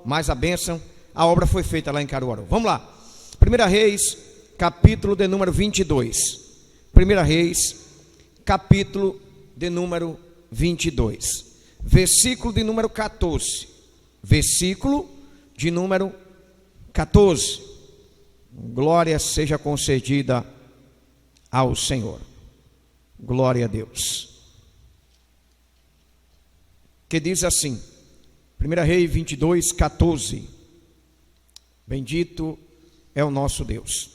mais a bênção, a obra foi feita lá em Caruaru. Vamos lá. 1 Reis, capítulo de número 22. 1 Reis, capítulo de número 22. Versículo de número 14. Versículo de número 14. Glória seja concedida ao Senhor. Glória a Deus. Que diz assim, 1 Reis 22, 14. Bendito é o nosso Deus.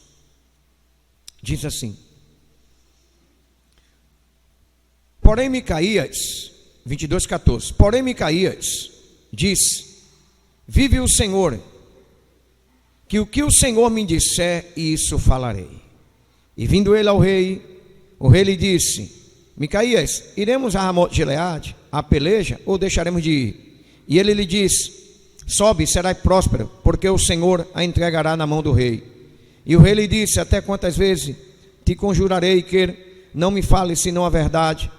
Diz assim: porém Micaías, 22, 14. Porém Micaías disse: vive o Senhor, que o Senhor me disser, isso falarei. E vindo ele ao rei, o rei lhe disse: Micaías, iremos a Ramote de Gileade, a peleja, ou deixaremos de ir? E ele lhe disse: sobe, serás próspero, porque o Senhor a entregará na mão do rei. E o rei lhe disse: até quantas vezes te conjurarei que não me fales senão a verdade,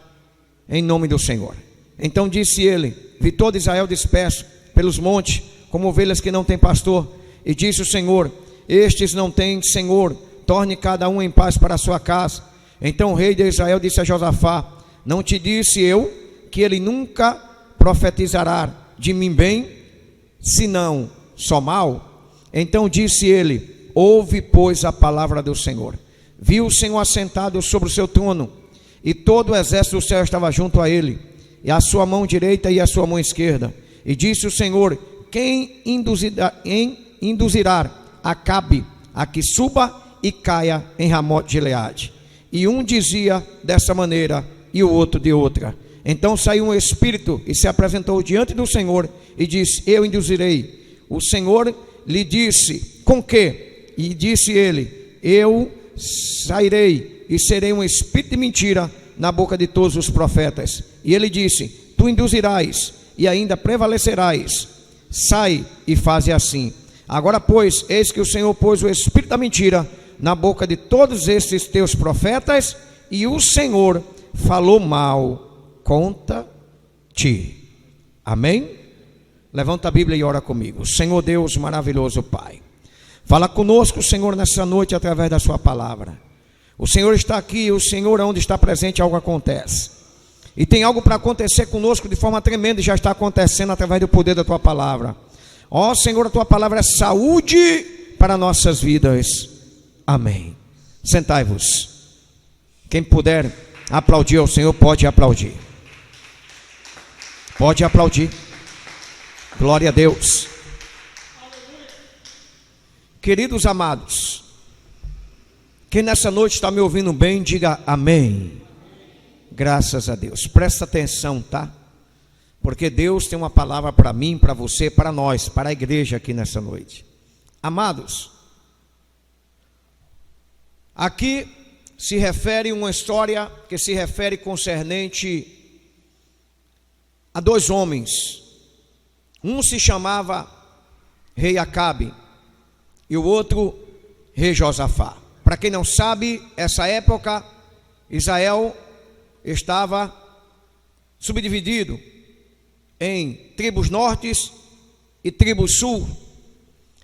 em nome do Senhor? Então disse ele: vi todo Israel disperso pelos montes, como ovelhas que não têm pastor. E disse o Senhor: estes não têm Senhor, torne cada um em paz para a sua casa. Então o rei de Israel disse a Josafá: não te disse eu que ele nunca profetizará de mim bem, senão só mal? Então disse ele: ouve, pois, a palavra do Senhor. Viu o Senhor assentado sobre o seu trono, e todo o exército do céu estava junto a ele, e a sua mão direita e a sua mão esquerda. E disse o Senhor: quem induzirá Acabe a que suba e caia em Ramote de Gileade? E um dizia dessa maneira e o outro de outra. Então saiu um espírito e se apresentou diante do Senhor e disse: eu induzirei. O Senhor lhe disse: com que? E disse ele: eu sairei e serei um espírito de mentira na boca de todos os profetas. E ele disse: tu induzirás e ainda prevalecerás. Sai e faze assim. Agora, pois, eis que o Senhor pôs o espírito da mentira na boca de todos estes teus profetas, e o Senhor falou mal contra ti. Amém? Levanta a Bíblia e ora comigo. Senhor Deus maravilhoso Pai, fala conosco, Senhor, nessa noite através da sua palavra. O Senhor está aqui, o Senhor onde está presente algo acontece. E tem algo para acontecer conosco de forma tremenda, e já está acontecendo através do poder da tua palavra. Ó Senhor, a tua palavra é saúde para nossas vidas. Amém. Sentai-vos. Quem puder aplaudir ao Senhor, pode aplaudir. Pode aplaudir. Glória a Deus. Queridos amados, quem nessa noite está me ouvindo bem, diga amém. Graças a Deus. Presta atenção, tá? Porque Deus tem uma palavra para mim, para você, para nós, para a igreja aqui nessa noite. Amados, aqui se refere uma história que se refere concernente a dois homens. Um se chamava rei Acabe e o outro rei Josafá. Para quem não sabe, essa época Israel estava subdividido em tribos nortes e tribos sul.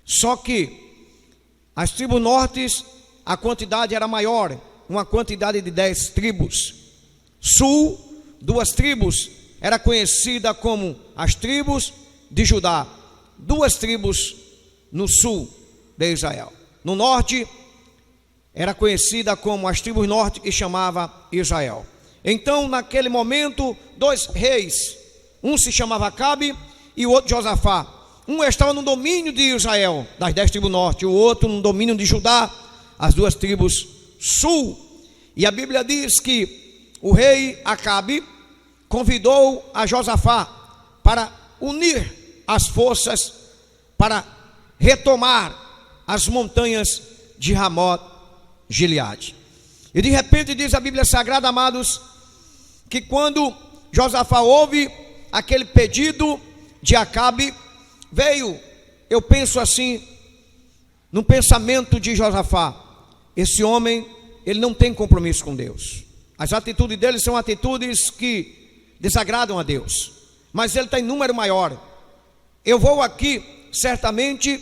Só que as tribos nortes, a quantidade era maior, uma quantidade de 10 tribos. Sul, 2 tribos, era conhecida como as tribos de Judá. 2 tribos no sul de Israel. No norte, era conhecida como as tribos norte, que chamava Israel. Então, naquele momento, 2 reis, um se chamava Acabe e o outro Josafá. Um estava no domínio de Israel, das 10 tribos norte, o outro no domínio de Judá, as 2 tribos sul. E a Bíblia diz que o rei Acabe convidou a Josafá para unir as forças para retomar as montanhas de Ramote de Gileade. E de repente diz a Bíblia Sagrada, amados, que quando Josafá ouve aquele pedido de Acabe, veio, eu penso assim, no pensamento de Josafá: esse homem, ele não tem compromisso com Deus. As atitudes dele são atitudes que desagradam a Deus, mas ele tem número maior. Eu vou aqui certamente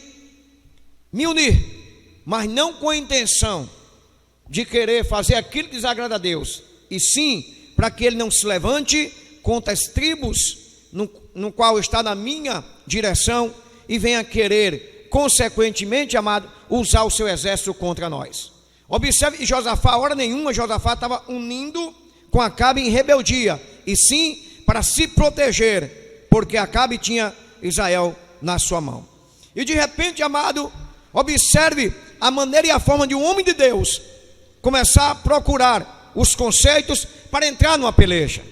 me unir, mas não com a intenção de querer fazer aquilo que desagrada a Deus, e sim para que ele não se levante contra as tribos no qual está na minha direção e venha querer, consequentemente, amado, usar o seu exército contra nós. Observe, Josafá, hora nenhuma Josafá estava unindo com Acabe em rebeldia, e sim para se proteger, porque Acabe tinha Israel na sua mão. E de repente, amado, observe a maneira e a forma de um homem de Deus começar a procurar os conceitos para entrar numa peleja,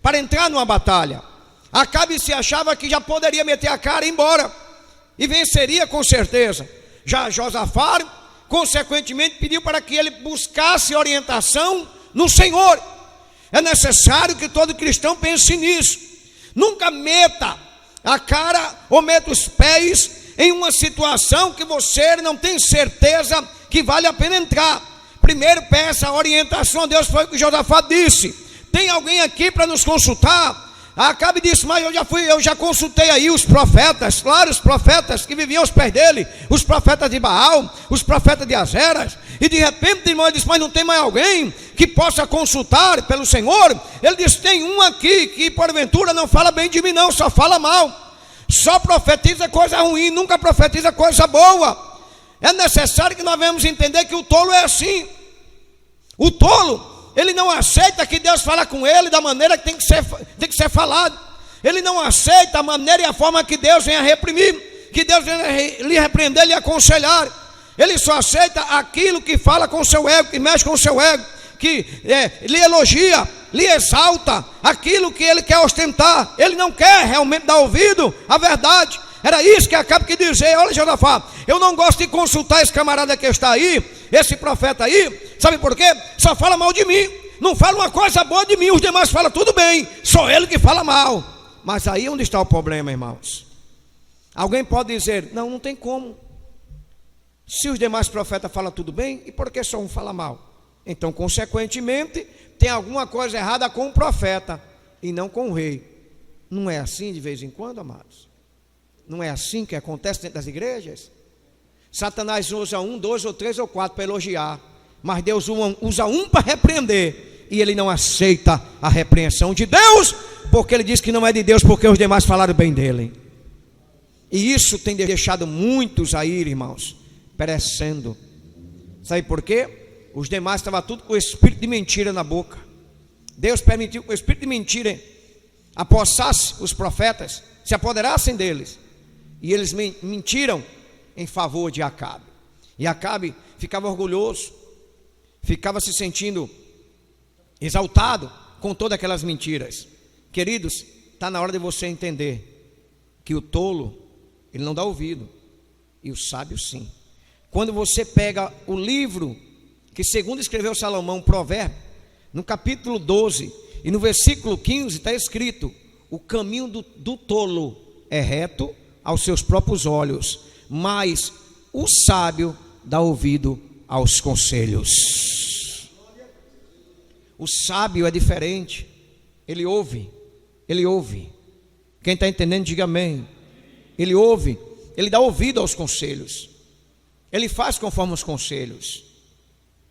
para entrar numa batalha. Acabe se achava que já poderia meter a cara e ir embora, e venceria com certeza. Já Josafá, consequentemente, pediu para que ele buscasse orientação no Senhor. É necessário que todo cristão pense nisso. Nunca meta a cara ou meta os pés em uma situação que você não tem certeza que vale a pena entrar. Primeiro peça a orientação a Deus, foi o que Josafá disse. Tem alguém aqui para nos consultar? Acabe disse, mas eu já consultei aí os profetas, claro, os profetas que viviam aos pés dele, os profetas de Baal, os profetas de Azeras, e de repente, irmão, ele disse, mas não tem mais alguém que possa consultar pelo Senhor? Ele disse, tem um aqui que porventura não fala bem de mim não, só fala mal, só profetiza coisa ruim, nunca profetiza coisa boa. É necessário que nós venhamos entender que o tolo é assim. O tolo, ele não aceita que Deus fala com ele da maneira que tem que ser falado. Ele não aceita a maneira e a forma que Deus venha reprimir, que Deus venha lhe repreender, lhe aconselhar. Ele só aceita aquilo que fala com o seu ego, que mexe com o seu ego, que lhe elogia, lhe exalta, aquilo que ele quer ostentar. Ele não quer realmente dar ouvido à verdade. Era isso que acaba de dizer. Olha, Josafá, eu não gosto de consultar esse camarada que está aí, esse profeta aí, sabe por quê? Só fala mal de mim, não fala uma coisa boa de mim, os demais falam tudo bem, só ele que fala mal. Mas aí onde está o problema, irmãos? Alguém pode dizer, não tem como. Se os demais profetas falam tudo bem, e por que só um fala mal? Então, consequentemente, tem alguma coisa errada com o profeta e não com o rei. Não é assim de vez em quando, amados? Não é assim que acontece dentro das igrejas? Satanás usa 1, 2 ou 3 ou 4 para elogiar, mas Deus usa um para repreender, e ele não aceita a repreensão de Deus, porque ele diz que não é de Deus, porque os demais falaram bem dele. E isso tem deixado muitos aí, irmãos, perecendo. Sabe por quê? Os demais estavam tudo com o espírito de mentira na boca. Deus permitiu que o espírito de mentira apossasse os profetas, se apoderassem deles, e eles mentiram em favor de Acabe. E Acabe ficava orgulhoso, ficava se sentindo exaltado com todas aquelas mentiras. Queridos, está na hora de você entender que o tolo, ele não dá ouvido, e o sábio sim. Quando você pega o livro que segundo escreveu Salomão, Provérbio, no capítulo 12 e no versículo 15 está escrito: o caminho do tolo é reto aos seus próprios olhos, mas o sábio dá ouvido aos conselhos. O sábio é diferente, ele ouve. Quem está entendendo, diga amém. Ele ouve, ele dá ouvido aos conselhos, ele faz conforme os conselhos,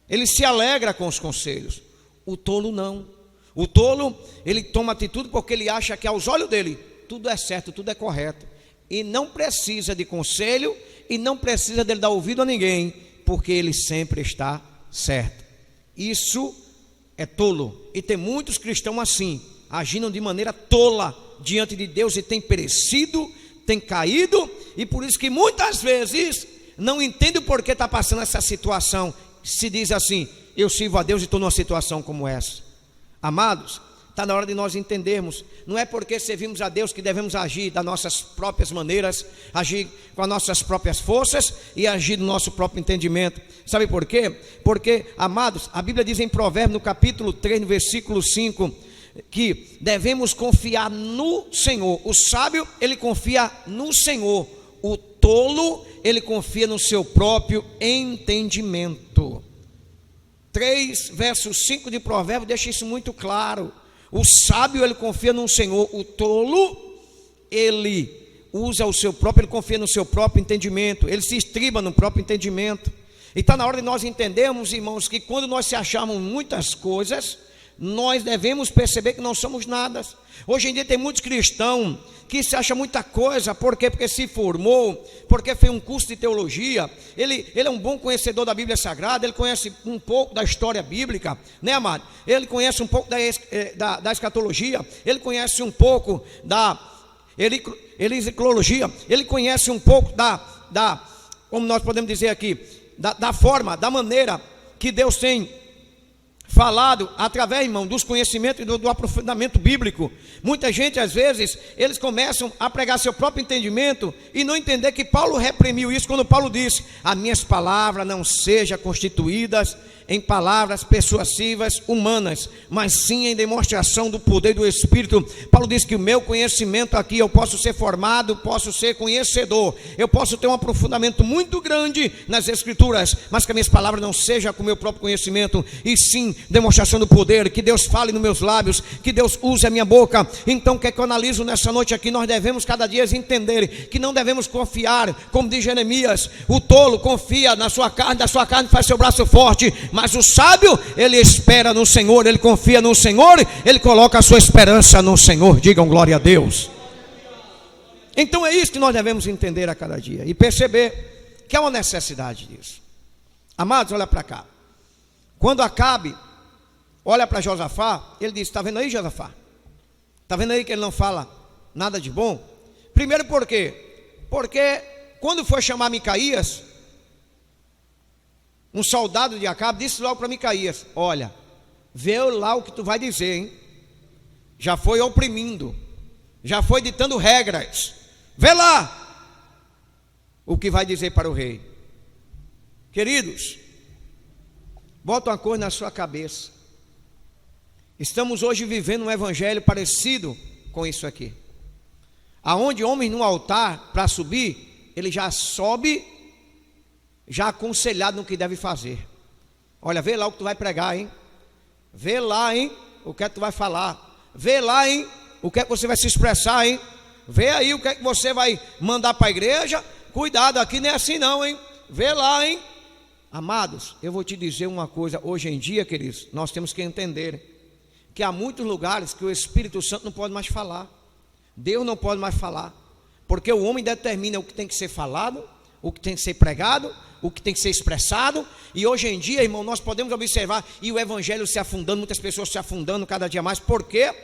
ele se alegra com os conselhos. O tolo não. O tolo, ele toma atitude porque ele acha que aos olhos dele tudo é certo, tudo é correto, e não precisa de conselho, e não precisa dele dar ouvido a ninguém, porque ele sempre está certo. Isso é tolo, e tem muitos cristãos assim, agindo de maneira tola diante de Deus, e tem perecido, tem caído, e por isso que muitas vezes não entende o porquê está passando essa situação. Se diz assim: eu sirvo a Deus e estou numa situação como essa. Amados, está na hora de nós entendermos, não é porque servimos a Deus que devemos agir das nossas próprias maneiras, agir com as nossas próprias forças e agir do nosso próprio entendimento. Sabe por quê? Porque, amados, a Bíblia diz em Provérbios, no capítulo 3, no versículo 5, que devemos confiar no Senhor. O sábio, ele confia no Senhor. O tolo, ele confia no seu próprio entendimento. 3, verso 5 de Provérbios deixa isso muito claro. O sábio, ele confia no Senhor. O tolo, ele usa o seu próprio, ele confia no seu próprio entendimento, ele se estriba no próprio entendimento. E está na hora de nós entendermos, irmãos, que quando nós se acharmos muitas coisas, nós devemos perceber que não somos nada. Hoje em dia tem muitos cristãos que se acham muita coisa. Por quê? Porque se formou, porque fez um curso de teologia, ele é um bom conhecedor da Bíblia Sagrada, ele conhece um pouco da história bíblica, né, amado? Ele conhece um pouco da escatologia, ele conhece um pouco da ericologia, ele conhece um pouco como nós podemos dizer aqui, da forma, da maneira que Deus tem falado através, irmão, dos conhecimentos e do aprofundamento bíblico. Muita gente, às vezes, eles começam a pregar seu próprio entendimento e não entender que Paulo reprimiu isso quando Paulo disse: as minhas palavras não sejam constituídas em palavras persuasivas humanas, mas sim em demonstração do poder do Espírito. Paulo diz que o meu conhecimento aqui, eu posso ser formado, posso ser conhecedor, eu posso ter um aprofundamento muito grande nas Escrituras, mas que as minhas palavras não sejam com o meu próprio conhecimento, e sim demonstração do poder, que Deus fale nos meus lábios, que Deus use a minha boca. Então o que é que eu analiso nessa noite aqui? Nós devemos cada dia entender que não devemos confiar, como diz Jeremias, o tolo confia na sua carne, da sua carne faz seu braço forte, mas o sábio, ele espera no Senhor, ele confia no Senhor, ele coloca a sua esperança no Senhor. Digam glória a Deus. Então é isso que nós devemos entender a cada dia e perceber que há uma necessidade disso. Amados, olha para cá. Quando Acabe olha para Josafá, ele diz: está vendo aí, Josafá? Está vendo aí que ele não fala nada de bom? Primeiro, por quê? Porque quando foi chamar Micaías, um soldado de Acabe disse logo para Micaías: olha, vê lá o que tu vai dizer, hein? Já foi oprimindo, já foi ditando regras, vê lá o que vai dizer para o rei. Queridos, bota uma coisa na sua cabeça. Estamos hoje vivendo um evangelho parecido com isso aqui, aonde homens no altar, para subir, ele já sobe já aconselhado no que deve fazer. Olha, vê lá o que tu vai pregar, hein? Vê lá, hein, o que é que tu vai falar. Vê lá, hein, o que é que você vai se expressar, hein? Vê aí o que é que você vai mandar para a igreja. Cuidado, aqui não é assim não, hein? Vê lá, hein? Amados, eu vou te dizer uma coisa. Hoje em dia, queridos, nós temos que entender que há muitos lugares que o Espírito Santo não pode mais falar. Deus não pode mais falar, porque o homem determina o que tem que ser falado, o que tem que ser pregado, o que tem que ser expressado. E hoje em dia, irmão, nós podemos observar e o evangelho se afundando, muitas pessoas se afundando cada dia mais. Por quê?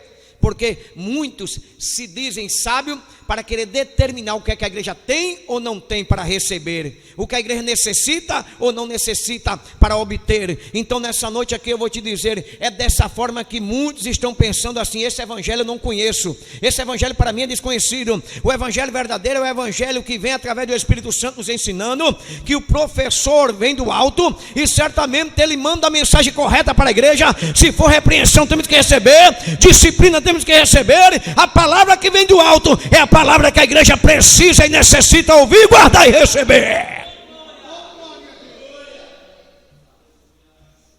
Porque muitos se dizem sábios para querer determinar o que é que a igreja tem ou não tem para receber, o que a igreja necessita ou não necessita para obter. Então nessa noite aqui eu vou te dizer, é dessa forma que muitos estão pensando assim: esse evangelho eu não conheço, esse evangelho para mim é desconhecido. O evangelho verdadeiro é o evangelho que vem através do Espírito Santo nos ensinando, que o professor vem do alto e certamente ele manda a mensagem correta para a igreja. Se for repreensão, temos que receber, disciplina temos que receber. A palavra que vem do alto é a palavra que a igreja precisa e necessita ouvir, guardar e receber,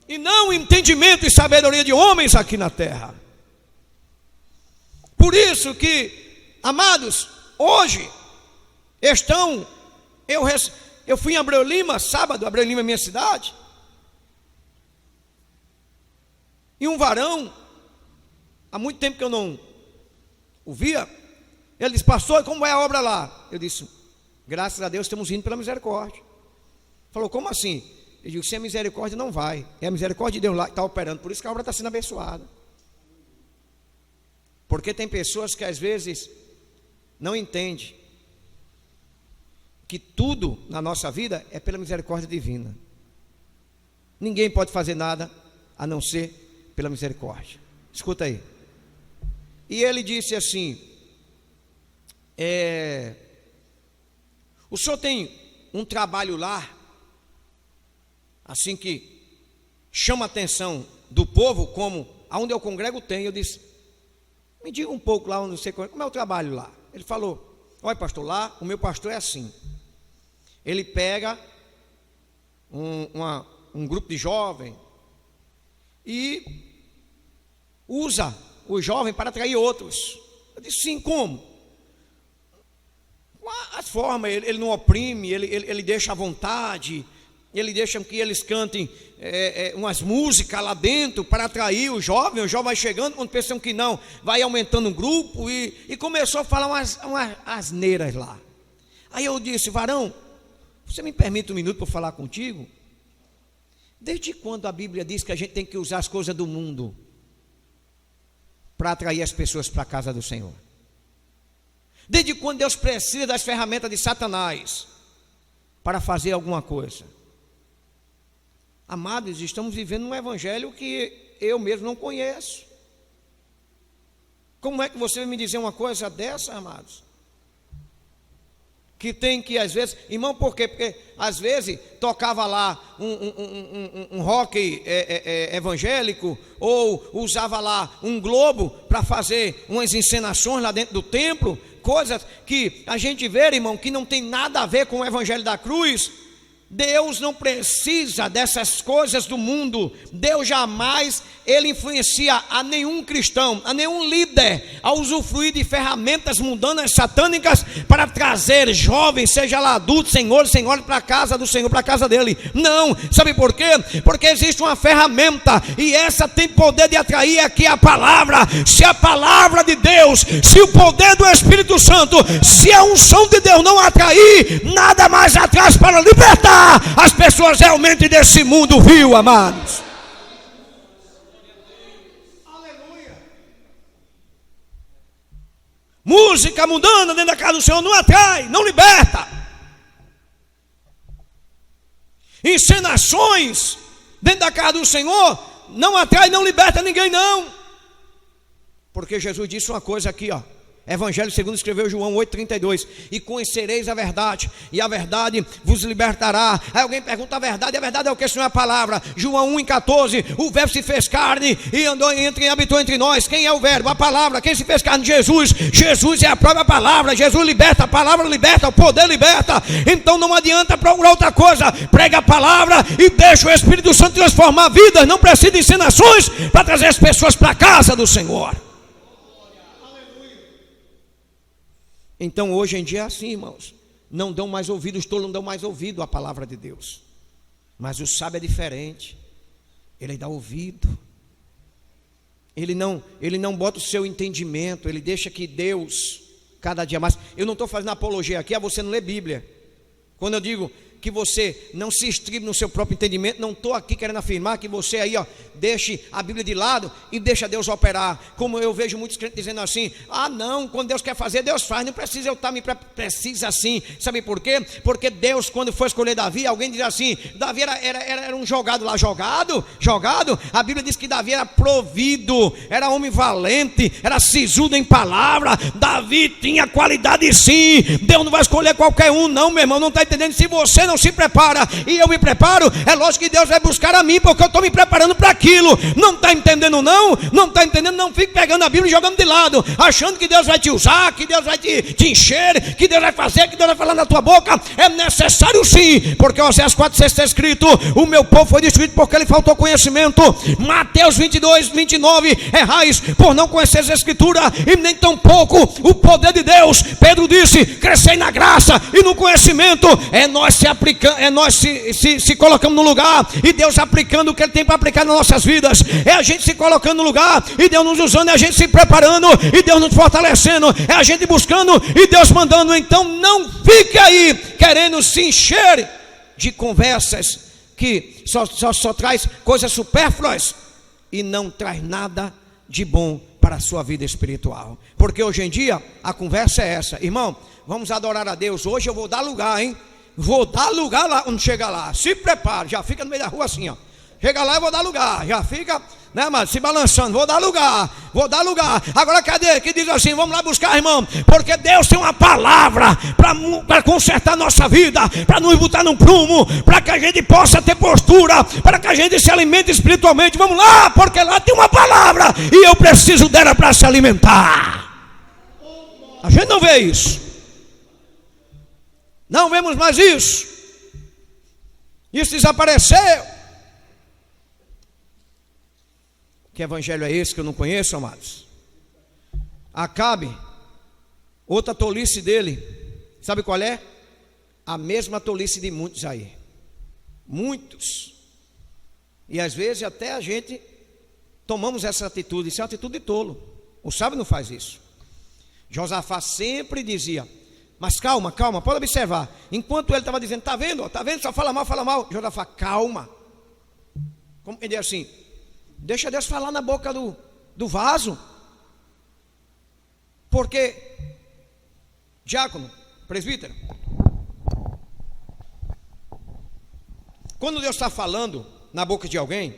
e não entendimento e sabedoria de homens aqui na terra. Por isso que, amados, hoje eu fui em Abreu Lima sábado. Abreu Lima é minha cidade, e um varão, há muito tempo que eu não o via, ele disse: pastor, como é a obra lá? Eu disse: graças a Deus estamos indo pela misericórdia. Falou: como assim? Eu digo: sem a misericórdia não vai, é a misericórdia de Deus lá que está operando, por isso que a obra está sendo abençoada. Porque tem pessoas que às vezes não entendem que tudo na nossa vida é pela misericórdia divina. Ninguém pode fazer nada a não ser pela misericórdia. Escuta aí. E ele disse assim: o senhor tem um trabalho lá, assim que chama a atenção do povo, como aonde eu congrego tem? Eu disse: me diga um pouco lá onde você congrega, como é o trabalho lá? Ele falou: olha, pastor, lá o meu pastor é assim, ele pega um grupo de jovens e usa o jovem para atrair outros. Eu disse: sim, como? as formas, ele não oprime, ele deixa à vontade, ele deixa que eles cantem umas músicas lá dentro para atrair o jovem vai chegando, quando pensam que não, vai aumentando um grupo e começou a falar umas asneiras lá. Aí eu disse: varão, você me permite um minuto para falar contigo? Desde quando a Bíblia diz que a gente tem que usar as coisas do mundo para atrair as pessoas para a casa do Senhor? Desde quando Deus precisa das ferramentas de Satanás para fazer alguma coisa? Amados, estamos vivendo um evangelho que eu mesmo não conheço. Como é que você vai me dizer uma coisa dessa, amados? Que tem que, às vezes, irmão, por quê? Porque às vezes tocava lá um rock evangélico, ou usava lá um globo para fazer umas encenações lá dentro do templo, coisas que a gente vê, irmão, que não tem nada a ver com o evangelho da cruz. Deus não precisa dessas coisas do mundo. Deus jamais ele influencia a nenhum cristão, a nenhum líder a usufruir de ferramentas mundanas, satânicas, para trazer jovens, seja lá adultos, senhores, senhoras, para a casa do Senhor, para a casa dele. Não, sabe por quê? Porque existe uma ferramenta, e essa tem poder de atrair aqui a palavra. Se a palavra de Deus, se o poder do Espírito Santo, se a unção de Deus não atrair, nada mais atrás para libertar as pessoas realmente desse mundo vil, amados. Aleluia. Música mundana dentro da casa do Senhor não atrai, não liberta. Encenações dentro da casa do Senhor não atrai, não liberta ninguém, não. Porque Jesus disse uma coisa aqui, ó. Evangelho segundo escreveu João 8,32: e conhecereis a verdade, e a verdade vos libertará. Aí alguém pergunta: a verdade é o que, Senhor? A palavra. João 1,14: o verbo se fez carne e andou e habitou entre nós. Quem é o verbo? A palavra. Quem se fez carne? Jesus. Jesus é a própria palavra. Jesus liberta, a palavra liberta, o poder liberta. Então não adianta procurar outra coisa. Prega a palavra e deixa o Espírito Santo transformar vidas. Não precisa de ensinações para trazer as pessoas para a casa do Senhor. Então hoje em dia é assim, irmãos. Não dão mais ouvido, os tolos não dão mais ouvido à palavra de Deus. Mas o sábio é diferente. Ele dá ouvido. Ele não bota o seu entendimento. Ele deixa que Deus, cada dia mais. Eu não estou fazendo apologia aqui a você não ler Bíblia. Quando eu digo que você não se estribe no seu próprio entendimento, não estou aqui querendo afirmar que você aí, ó, deixe a Bíblia de lado e deixa Deus operar. Como eu vejo muitos crentes dizendo assim: ah não, quando Deus quer fazer, Deus faz, não precisa eu estar precisa assim. Sabe por quê? Porque Deus, quando foi escolher Davi, alguém diz assim: Davi era um jogado lá, jogado, a Bíblia diz que Davi era provido, era homem valente, era sisudo em palavra. Davi tinha qualidade sim. Deus não vai escolher qualquer um não, meu irmão, não está entendendo? Se você não se prepara e eu me preparo, é lógico que Deus vai buscar a mim, porque eu estou me preparando para aquilo. Não está entendendo não? Não está entendendo? Não fique pegando a Bíblia e jogando de lado, achando que Deus vai te usar, que Deus vai te encher, que Deus vai fazer, que Deus vai falar na tua boca. É necessário sim, porque Oséias 4,6 está escrito: o meu povo foi destruído porque lhe faltou conhecimento. Mateus 22:29: errais por não conheceres a Escritura e nem tampouco o poder de Deus. Pedro disse: crescei na graça e no conhecimento. É nós se colocamos no lugar e Deus aplicando o que Ele tem para aplicar nas nossas vidas. É a gente se colocando no lugar e Deus nos usando, é a gente se preparando e Deus nos fortalecendo, é a gente buscando e Deus mandando. Então não fique aí querendo se encher de conversas que só traz coisas supérfluas e não traz nada de bom para a sua vida espiritual. Porque hoje em dia a conversa é essa: irmão, vamos adorar a Deus. Hoje eu vou dar lugar, hein? Vou dar lugar lá. Quando chega lá, se prepara, já fica no meio da rua assim, ó. Chega lá, eu vou dar lugar. Já fica, né, mano, se balançando. Vou dar lugar. Agora cadê? Que diz assim: vamos lá buscar, irmão, porque Deus tem uma palavra para consertar nossa vida, para nos botar num prumo, para que a gente possa ter postura, para que a gente se alimente espiritualmente. Vamos lá, porque lá tem uma palavra e eu preciso dela para se alimentar. A gente não vê isso. Não vemos mais isso. Isso desapareceu. Que evangelho é esse que eu não conheço, amados? Acabe, outra tolice dele, Sabe qual é? A mesma tolice de muitos aí. Muitos. E às vezes até a gente tomamos essa atitude. Isso é uma atitude de tolo. O sábio não faz isso. Josafá sempre dizia: mas calma, calma, pode observar. Enquanto ele estava dizendo: está vendo, só fala mal, fala mal. Josafá: calma. Como ele diz assim: deixa Deus falar na boca do vaso. Porque, diácono, presbítero, quando Deus está falando na boca de alguém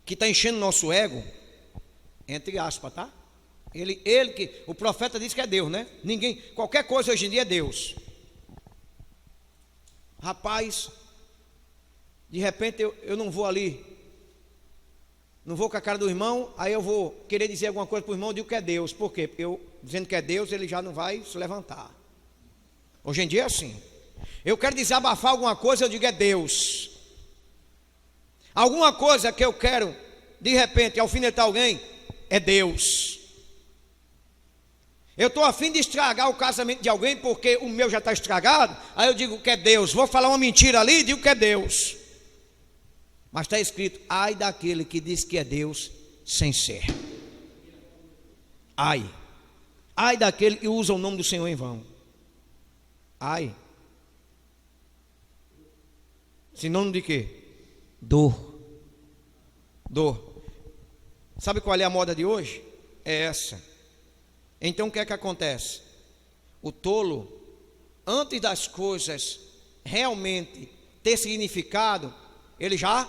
que está enchendo nosso ego, entre aspas, tá? Ele que o profeta diz que é Deus, né? Ninguém, qualquer coisa hoje em dia é Deus. Rapaz, de repente eu não vou ali, não vou com a cara do irmão, aí eu vou querer dizer alguma coisa para o irmão, eu digo que é Deus. Por quê? Porque eu dizendo que é Deus, ele já não vai se levantar. Hoje em dia é assim. Eu quero desabafar alguma coisa, eu digo é Deus. Alguma coisa que eu quero, de repente, alfinetar alguém, é Deus. Eu estou a fim de estragar o casamento de alguém, porque o meu já está estragado, aí eu digo que é Deus. Vou falar uma mentira ali, digo que é Deus. Mas está escrito: ai daquele que diz que é Deus sem ser. Ai daquele que usa o nome do Senhor em vão. Ai. Sinônimo de quê? Dor. Sabe qual é a moda de hoje? É essa. Então o que é que acontece? O tolo, antes das coisas realmente ter significado, ele já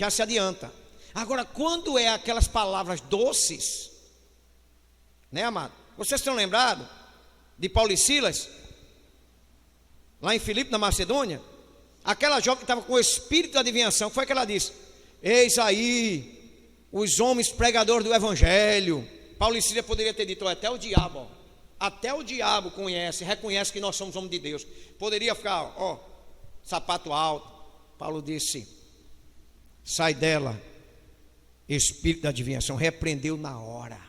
se adianta. Agora, quando é aquelas palavras doces, né, amado? Vocês estão lembrados de Paulo e Silas, lá em Filipe, na Macedônia? Aquela jovem que estava com o espírito da adivinhação, foi que ela disse: eis aí os homens pregadores do evangelho. Paulo e Silas poderia ter dito: até o diabo, até o diabo reconhece que nós somos homens de Deus. Poderia ficar, sapato alto. Paulo disse: sai dela, espírito da adivinhação. Repreendeu na hora.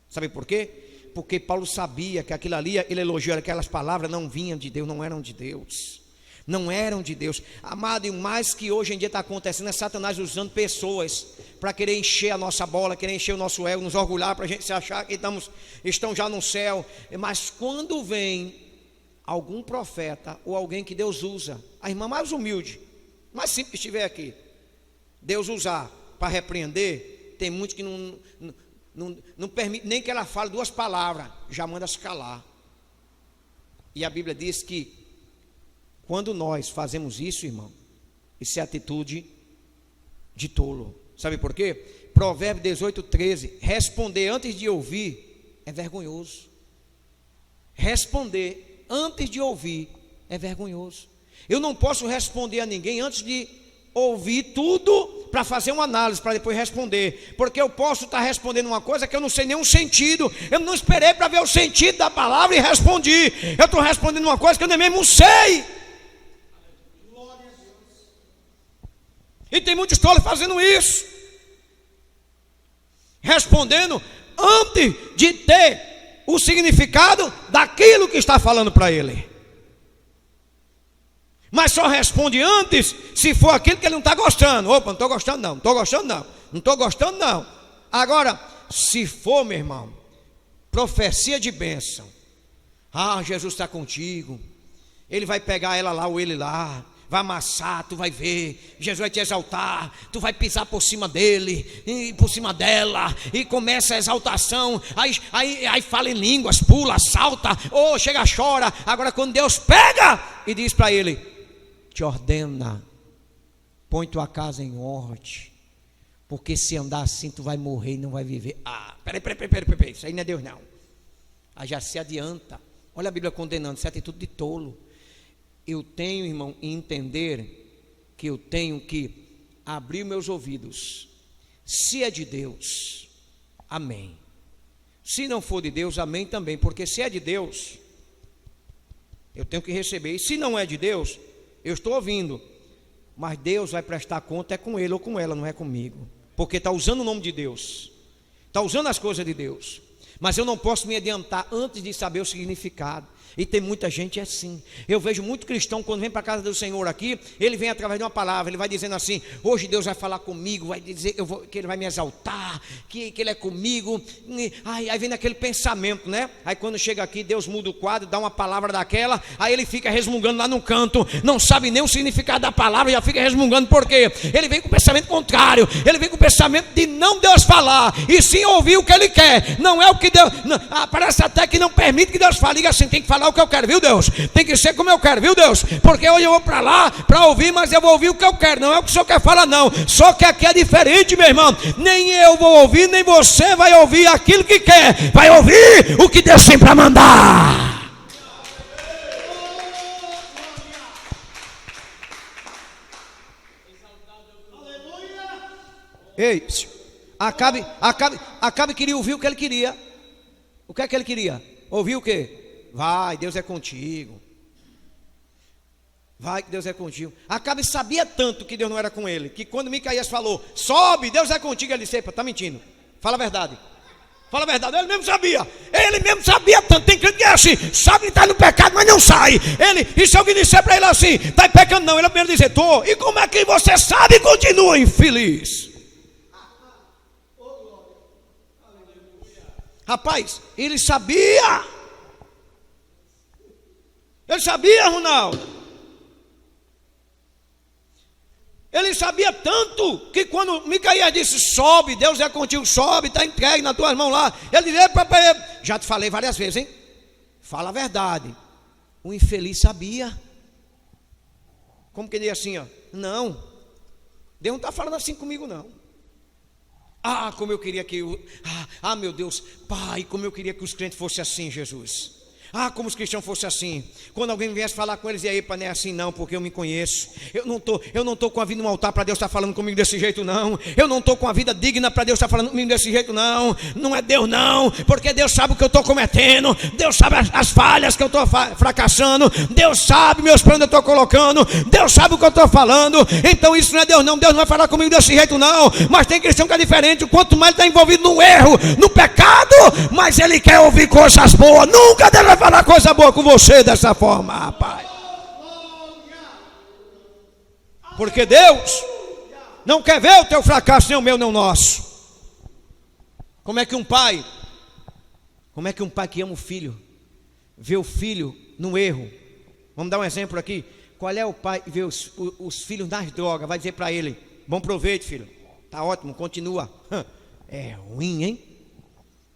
Sabe por quê? Porque Paulo sabia que aquilo ali, ele elogiou, aquelas palavras não vinham de Deus, não eram de Deus. Não eram de Deus. Amado, e o mais que hoje em dia está acontecendo é Satanás usando pessoas para querer encher a nossa bola, querer encher o nosso ego, nos orgulhar, para a gente se achar que estão já no céu. Mas quando vem algum profeta ou alguém que Deus usa, a irmã mais humilde, mais simples que estiver aqui, Deus usar para repreender, tem muitos que não permite nem que ela fale duas palavras, já manda se calar. E a Bíblia diz que quando nós fazemos isso, irmão, isso é atitude de tolo. Sabe por quê? Provérbio 18:13, responder antes de ouvir é vergonhoso. Responder antes de ouvir é vergonhoso. Eu não posso responder a ninguém antes de ouvir tudo para fazer uma análise, para depois responder. Porque eu posso estar respondendo uma coisa que eu não sei nenhum sentido. Eu não esperei para ver o sentido da palavra e respondi. Eu estou respondendo uma coisa que eu nem mesmo sei. E tem muitos tolos fazendo isso, respondendo antes de ter o significado daquilo que está falando para ele. Mas só responde antes se for aquilo que ele não está gostando. Opa, não estou gostando não, não estou gostando não, não estou gostando não. Agora, se for, meu irmão, profecia de bênção, Jesus está contigo, ele vai pegar ela lá ou ele lá, vai amassar, tu vai ver, Jesus vai te exaltar, tu vai pisar por cima dele, e por cima dela, e começa a exaltação, aí fala em línguas, pula, salta, chega, chora. Agora quando Deus pega e diz para ele: te ordena, põe tua casa em ordem, porque se andar assim tu vai morrer e não vai viver. Peraí, isso aí não é Deus não. Aí já se adianta. Olha a Bíblia condenando, isso é atitude de tolo. Eu tenho, irmão, entender que eu tenho que abrir meus ouvidos. Se é de Deus, amém. Se não for de Deus, amém também. Porque se é de Deus, eu tenho que receber. E se não é de Deus, eu estou ouvindo. Mas Deus vai prestar conta, é com ele ou com ela, não é comigo. Porque está usando o nome de Deus, está usando as coisas de Deus. mas eu não posso me adiantar antes de saber o significado. E tem muita gente assim. Eu vejo muito cristão, quando vem para a casa do Senhor aqui, ele vem através de uma palavra, ele vai dizendo assim: hoje Deus vai falar comigo, vai dizer que Ele vai me exaltar, que Ele é comigo. Aí vem naquele pensamento, né? Aí quando chega aqui, Deus muda o quadro, dá uma palavra daquela, aí ele fica resmungando lá no canto, não sabe nem o significado da palavra, já fica resmungando. Por quê? Ele vem com o pensamento contrário, ele vem com o pensamento de não Deus falar, e sim ouvir o que Ele quer. Não é o que Deus, parece até que não permite que Deus fale. Diga assim: tem que falar o que eu quero, viu Deus? Tem que ser como eu quero, viu Deus? Porque hoje eu vou para lá para ouvir, mas eu vou ouvir o que eu quero, não é o que o Senhor quer falar não. Só que aqui é diferente, meu irmão. Nem eu vou ouvir, nem você vai ouvir aquilo que quer, vai ouvir o que Deus tem para mandar. Ei, Acabe queria ouvir o que ele queria. O que é que ele queria? Ouvir o quê? Vai, Deus é contigo. Vai que Deus é contigo. Acabe sabia tanto que Deus não era com ele, que quando Micaías falou: sobe, Deus é contigo, ele disse: epa, está mentindo. Fala a verdade. Fala a verdade. Ele mesmo sabia tanto. Tem crente que é assim, sabe que está no pecado, mas não sai. E se alguém disser para ele assim: está pecando não, ele primeiro dizer: estou. E como é que você sabe e continua infeliz? Rapaz, ele sabia. Ele sabia, Ronaldo. Ele sabia tanto que quando Micaías disse: sobe, Deus é contigo, sobe, está entregue nas tuas mãos lá. Ele disse: já te falei várias vezes, hein? Fala a verdade. O infeliz sabia. Como que ele diz assim, ó? Não, Deus não está falando assim comigo não. Como eu queria que meu Deus, Pai, como eu queria que os crentes fossem assim, Jesus. Como os cristãos fossem assim. Quando alguém viesse falar com eles: e aí, não é assim não, porque eu me conheço. Eu não estou com a vida no altar para Deus estar falando comigo desse jeito não. Eu não estou com a vida digna para Deus estar falando comigo desse jeito não. Não é Deus não, porque Deus sabe o que eu estou cometendo. Deus sabe as falhas que eu estou fracassando. Deus sabe meus planos que eu estou colocando. Deus sabe o que eu estou falando. Então isso não é Deus não. Deus não vai falar comigo desse jeito não. Mas tem cristão que é diferente. Quanto mais ele está envolvido no erro, no pecado, mas ele quer ouvir coisas boas. Nunca Deus vai falar coisa boa com você dessa forma, rapaz. Porque Deus não quer ver o teu fracasso, nem o meu, nem o nosso. Como é que um pai que ama o filho vê o filho no erro? Vamos dar um exemplo aqui. Qual é o pai que vê os filhos nas drogas? Vai dizer para ele: bom proveito, filho, tá ótimo, continua. É ruim, hein?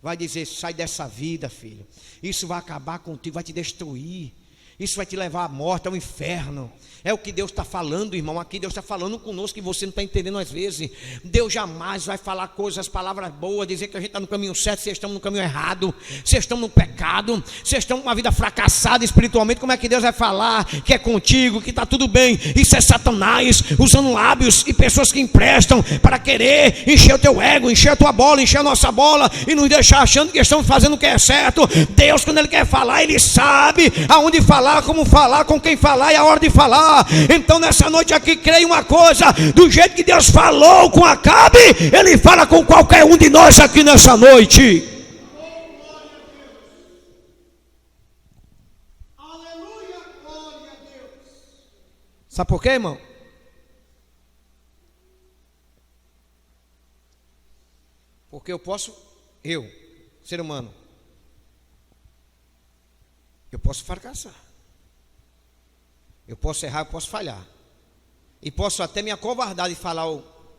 Vai dizer: sai dessa vida, filho. Isso vai acabar contigo, vai te destruir. Isso vai te levar à morte, ao inferno. É o que Deus está falando, irmão. Aqui Deus está falando conosco, que você não está entendendo às vezes. Deus jamais vai falar palavras boas, dizer que a gente está no caminho certo, vocês estão no caminho errado, vocês estão no pecado, vocês estão com uma vida fracassada espiritualmente. Como é que Deus vai falar que é contigo, que está tudo bem? Isso é Satanás usando lábios e pessoas que emprestam para querer encher o teu ego, encher a tua bola, encher a nossa bola e nos deixar achando que estamos fazendo o que é certo. Deus, quando Ele quer falar, Ele sabe aonde falar, como falar, com quem falar e a hora de falar. Então nessa noite aqui, creia uma coisa: do jeito que Deus falou com Acabe, Ele fala com qualquer um de nós aqui nessa noite. Aleluia, glória a Deus. Sabe por quê, irmão? Porque eu, ser humano, eu posso fracassar. Eu posso errar, eu posso falhar. E posso até me acovardar de falar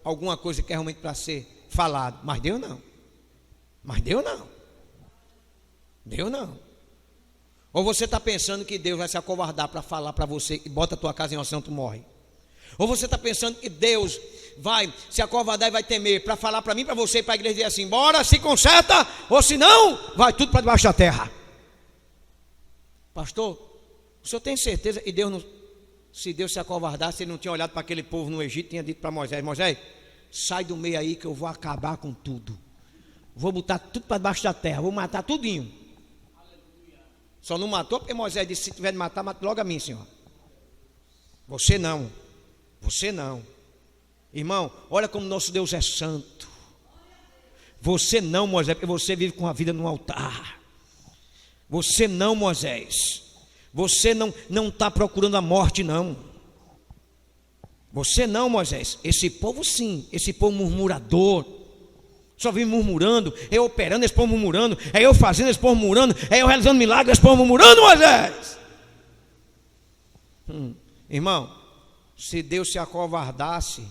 alguma coisa que é realmente para ser falado. Mas Deus não. Deus não. Ou você está pensando que Deus vai se acovardar para falar para você e bota a tua casa em oração, tu morre. Ou você está pensando que Deus vai se acovardar e vai temer para falar para mim, para você e para a igreja, dizer assim: bora, se conserta, ou se não, vai tudo para debaixo da terra. Pastor, o senhor tem certeza que Deus não... Se Deus se acovardasse, Ele não tinha olhado para aquele povo no Egito, tinha dito para Moisés: Moisés, sai do meio aí que eu vou acabar com tudo. Vou botar tudo para debaixo da terra, vou matar tudinho. Só não matou porque Moisés disse: se tiver de matar, mate logo a mim, Senhor. Você não. Irmão, olha como nosso Deus é santo. Você não, Moisés, porque você vive com a vida no altar. Você não, Moisés. Você não está procurando a morte, não. Você não, Moisés. Esse povo sim, esse povo murmurador. Só vive murmurando, eu operando, esse povo murmurando, é eu fazendo, esse povo murmurando, é eu realizando milagres, esse povo murmurando, Moisés. Irmão, se Deus se acovardasse,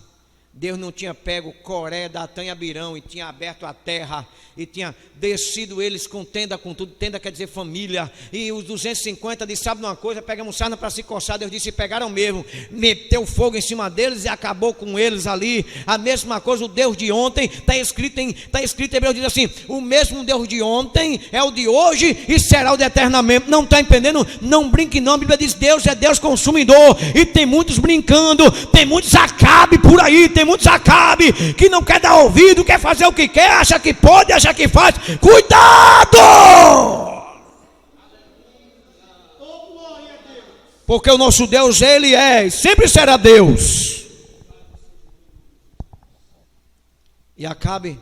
Deus não tinha pego Coré, Datã e Abirão e tinha aberto a terra e tinha descido eles com tenda, com tudo. Tenda quer dizer família. E os 250 disse: sabe de uma coisa, pegamos sarna para se coçar. Deus disse: pegaram mesmo, meteu fogo em cima deles e acabou com eles ali. A mesma coisa o Deus de ontem. Está escrito em Hebreus, diz assim: o mesmo Deus de ontem é o de hoje e será o de eternamente. Não está entendendo? Não brinque não. A Bíblia diz: Deus é Deus consumidor. E tem muitos brincando, tem muitos Acabe por aí, tem muitos Acabe que não quer dar ouvido, quer fazer o que quer, acha que pode, acha que faz. Cuidado! Porque o nosso Deus, Ele é e sempre será Deus. E Acabe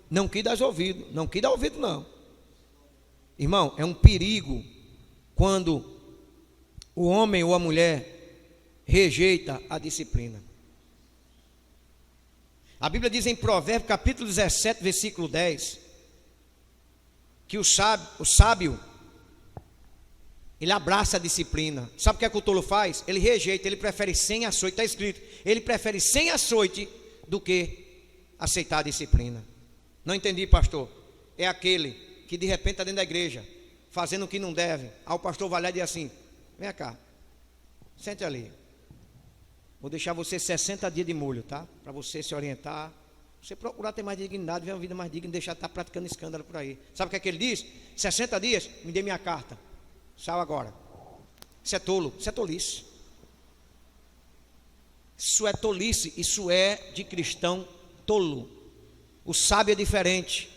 não quis dar ouvido, não quis dar ouvido não. Irmão, é um perigo quando o homem ou a mulher rejeita a disciplina. A Bíblia diz em Provérbios capítulo 17, versículo 10, que o sábio, ele abraça a disciplina. Sabe o que é que o tolo faz? Ele rejeita, ele prefere sem açoite, está escrito, ele prefere sem açoite do que aceitar a disciplina. Não entendi, pastor. É aquele que de repente está dentro da igreja, fazendo o que não deve. Aí o pastor vai lá e diz assim: vem cá, sente ali. Vou deixar você 60 dias de molho, tá? Para você se orientar. Você procurar ter mais dignidade, viver uma vida mais digna, deixar de estar praticando escândalo por aí. Sabe o que é que ele diz? 60 dias, me dê minha carta. Saiu agora. Isso é tolo, isso é tolice. Isso é tolice, isso é de cristão tolo. O sábio é diferente.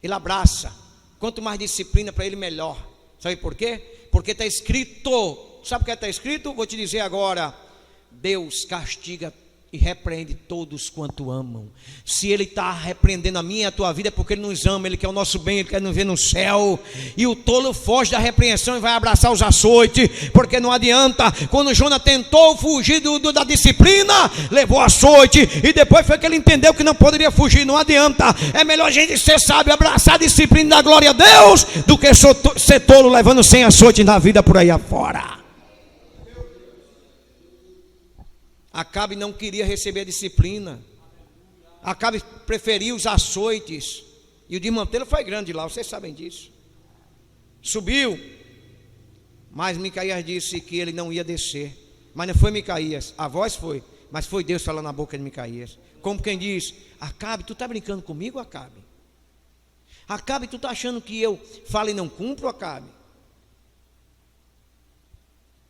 Ele abraça. Quanto mais disciplina para ele, melhor. Sabe por quê? Porque está escrito. Sabe o que está escrito? Vou te dizer agora. Deus castiga e repreende todos quanto amam. Se Ele está repreendendo a minha e a tua vida, é porque Ele nos ama, Ele quer o nosso bem, Ele quer nos ver no céu. E o tolo foge da repreensão e vai abraçar os açoites, porque não adianta. Quando Jonas tentou fugir da disciplina, levou açoite, e depois foi que ele entendeu que não poderia fugir. Não adianta, é melhor a gente ser sábio, abraçar a disciplina e dar glória a Deus, do que ser tolo levando sem açoite na vida por aí afora. Acabe não queria receber a disciplina. Acabe preferiu os açoites. E o desmantelo foi grande lá, vocês sabem disso. Subiu. Mas Micaías disse que ele não ia descer. Mas não foi Micaías, a voz foi. Mas foi Deus falando na boca de Micaías. Como quem diz: Acabe, tu está brincando comigo, Acabe? Acabe, tu está achando que eu falo e não cumpro, Acabe?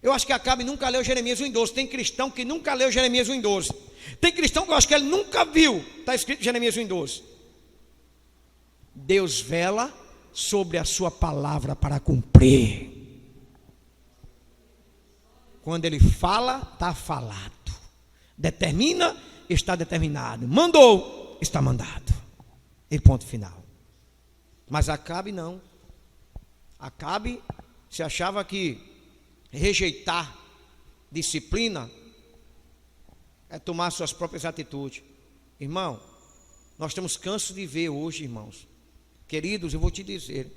Eu acho que Acabe nunca leu Jeremias 1:12. Tem cristão que nunca leu Jeremias 1:12. Tem cristão que eu acho que ele nunca viu. Está escrito em Jeremias 1:12. Deus vela sobre a sua palavra para cumprir. Quando Ele fala, está falado. Determina, está determinado. Mandou, está mandado. E ponto final. Mas Acabe não. Acabe se achava que rejeitar disciplina é tomar suas próprias atitudes. Irmão, nós estamos cansados de ver hoje, irmãos. Queridos, eu vou te dizer,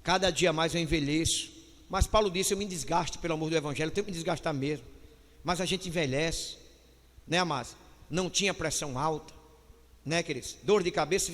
cada dia mais eu envelheço. Mas Paulo disse: eu me desgasto pelo amor do Evangelho. Eu tenho que me desgastar mesmo. Mas a gente envelhece, né, amados? Não tinha pressão alta, né, queridos? Dor de cabeça,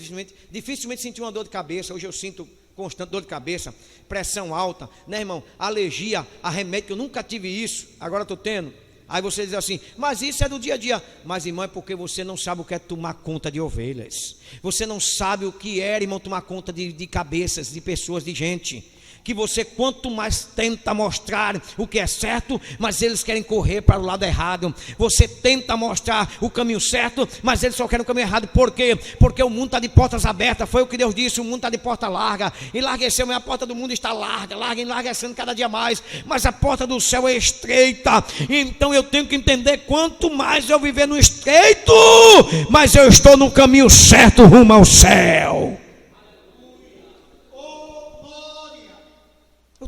dificilmente senti uma dor de cabeça. Hoje eu sinto constante dor de cabeça, pressão alta, né, irmão? Alergia a remédio, que eu nunca tive isso, agora estou tendo. Aí você diz assim: mas isso é do dia a dia. Mas, irmão, é porque você não sabe o que é tomar conta de ovelhas. Você não sabe o que é, irmão, tomar conta de cabeças, de pessoas, de gente. Que você, quanto mais tenta mostrar o que é certo, mas eles querem correr para o lado errado. Você tenta mostrar o caminho certo, mas eles só querem o caminho errado. Por quê? Porque o mundo está de portas abertas. Foi o que Deus disse: o mundo está de porta larga. Enlargueceu, mas a porta do mundo está larga, enlarguecendo cada dia mais. Mas a porta do céu é estreita. Então eu tenho que entender: quanto mais eu viver no estreito, mas eu estou no caminho certo rumo ao céu.